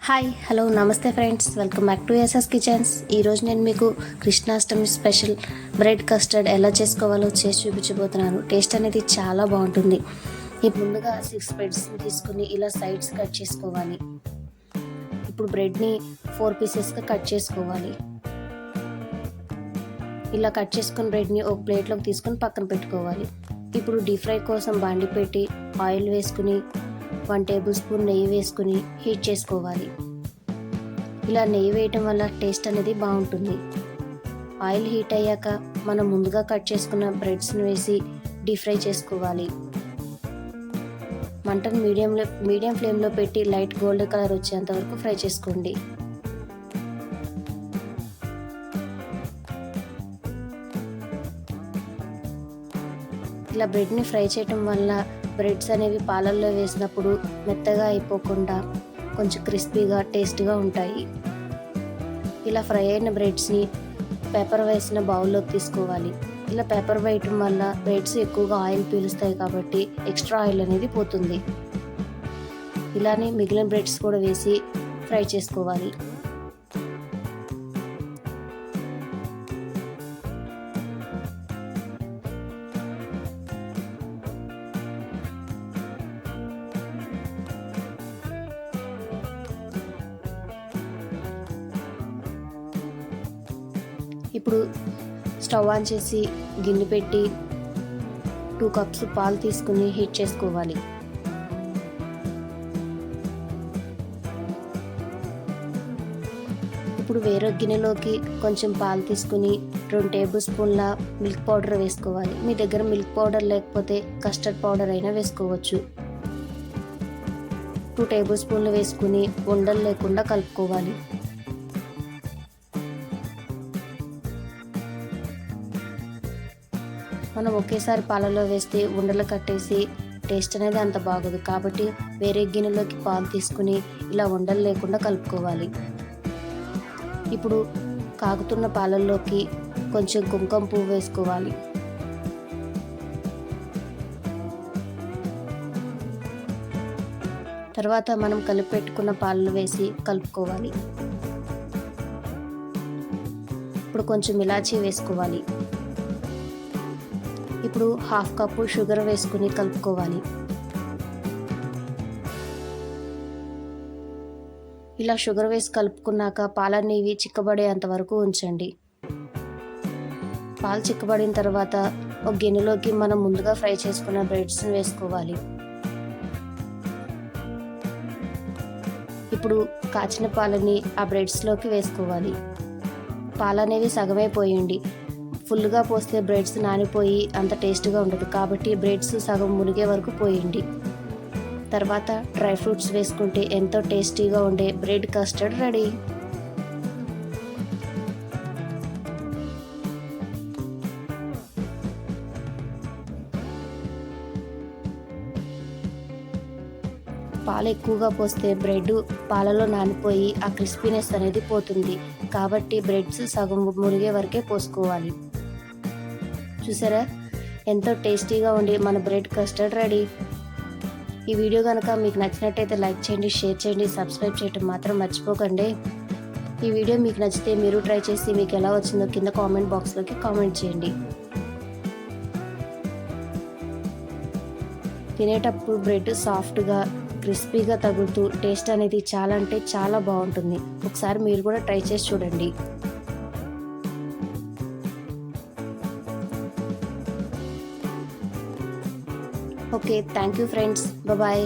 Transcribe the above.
Hi hello నమస్తే friends, welcome back to SS Kitchens. ఈరోజు నేను మీకు కృష్ణాష్టమి స్పెషల్ బ్రెడ్ కస్టర్డ్ ఎలా చేసుకోవాలో చేసి చూపించబోతున్నాను. టేస్ట్ అనేది చాలా బాగుంటుంది. ఇప్పుడు ముందుగా 6 బ్రెడ్స్ని తీసుకుని ఇలా సైడ్స్ కట్ చేసుకోవాలి. ఇప్పుడు బ్రెడ్ని 4 పీసెస్గా కట్ చేసుకోవాలి. ఇలా కట్ చేసుకున్న బ్రెడ్ని ఒక ప్లేట్లోకి తీసుకొని పక్కన పెట్టుకోవాలి. ఇప్పుడు డీప్ ఫ్రై కోసం బాండి పెట్టి ఆయిల్ వేసుకుని 1 టేబుల్ స్పూన్ నెయ్యి వేసుకుని హీట్ చేసుకోవాలి. ఇలా నెయ్యి వేయటం వల్ల టేస్ట్ అనేది బాగుంటుంది. ఆయిల్ హీట్ అయ్యాక మనం ముందుగా కట్ చేసుకున్న బ్రెడ్స్ని వేసి డీప్ ఫ్రై చేసుకోవాలి. మంటను మీడియం ఫ్లేమ్లో పెట్టి లైట్ గోల్డ్ కలర్ వచ్చేంత వరకు ఫ్రై చేసుకోండి. ఇలా బ్రెడ్ని ఫ్రై చేయటం వల్ల బ్రెడ్స్ అనేవి పాలల్లో వేసినప్పుడు మెత్తగా అయిపోకుండా కొంచెం క్రిస్పీగా టేస్ట్గా ఉంటాయి. ఇలా ఫ్రై అయిన బ్రెడ్స్ని పెప్పర్ వేసిన బౌల్లోకి తీసుకోవాలి. ఇలా పెప్పర్ వేయటం వల్ల బ్రెడ్స్ ఎక్కువగా ఆయిల్ పీలుస్తాయి కాబట్టి ఎక్స్ట్రా ఆయిల్ అనేది పోతుంది. ఇలానే మిగిలిన బ్రెడ్స్ కూడా వేసి ఫ్రై చేసుకోవాలి. ఇప్పుడు స్టవ్ ఆన్ చేసి గిన్నె పెట్టి 2 కప్స్ పాలు తీసుకుని హీట్ చేసుకోవాలి. ఇప్పుడు వేరే గిన్నెలోకి కొంచెం పాలు తీసుకుని 2 టేబుల్ స్పూన్ల మిల్క్ పౌడర్ వేసుకోవాలి. మీ దగ్గర మిల్క్ పౌడర్ లేకపోతే కస్టర్డ్ పౌడర్ అయినా వేసుకోవచ్చు. 2 టేబుల్ స్పూన్లు వేసుకుని ఉండలు లేకుండా కలుపుకోవాలి. మనం ఒకేసారి పాలలో వేస్తే ఉండలు కట్టేసి టేస్ట్ అనేది అంత బాగోదు. కాబట్టి వేరే గిన్నెలోకి పాలు తీసుకుని ఇలా ఉండలు లేకుండా కలుపుకోవాలి. ఇప్పుడు కాగుతున్న పాలల్లోకి కొంచెం కుంకుమ పువ్వు వేసుకోవాలి. తర్వాత మనం కలిపి పెట్టుకున్న పాలను వేసి కలుపుకోవాలి. ఇప్పుడు కొంచెం ఇలాచీ వేసుకోవాలి. ఇప్పుడు 1/2 కప్పు షుగర్ వేసుకుని కలుపుకోవాలి. ఇలా షుగర్ వేసి కలుపుకున్నాక పాలనేవి చిక్కబడేంత వరకు ఉంచండి. పాలు చిక్కబడిన తర్వాత ఒక గిన్నెలోకి మనం ముందుగా ఫ్రై చేసుకున్న బ్రెడ్స్ని వేసుకోవాలి. ఇప్పుడు కాచిన పాలని ఆ బ్రెడ్స్లోకి వేసుకోవాలి. పాలనేవి సగమే పోయండి. ఫుల్గా పోస్తే బ్రెడ్స్ నానిపోయి అంత టేస్ట్గా ఉండదు. కాబట్టి బ్రెడ్స్ సగం మునిగే వరకు పోయండి. తర్వాత డ్రై ఫ్రూట్స్ వేసుకుంటే ఎంతో టేస్టీగా ఉండే బ్రెడ్ కస్టర్డ్ రెడీ. పాలు ఎక్కువగా పోస్తే బ్రెడ్ పాలలో నానిపోయి ఆ క్రిస్పీనెస్ అనేది పోతుంది. కాబట్టి బ్రెడ్స్ సగం మునిగే వరకే పోసుకోవాలి. చూసారా, ఎంతో టేస్టీగా ఉండి మన బ్రెడ్ కస్టర్డ్ రెడీ. ఈ వీడియో కనుక మీకు నచ్చినట్టయితే లైక్ చేయండి, షేర్ చేయండి, సబ్స్క్రైబ్ చేయడం మాత్రం మర్చిపోకండి. ఈ వీడియో మీకు నచ్చితే మీరు ట్రై చేసి మీకు ఎలా వచ్చిందో కింద కామెంట్ బాక్స్లోకి కామెంట్ చేయండి. తినేటప్పుడు బ్రెడ్ సాఫ్ట్గా క్రిస్పీగా తగులుతూ టేస్ట్ అనేది చాలా అంటే చాలా బాగుంటుంది. ఒకసారి మీరు కూడా ట్రై చేసి చూడండి. Okay, thank you friends, bye.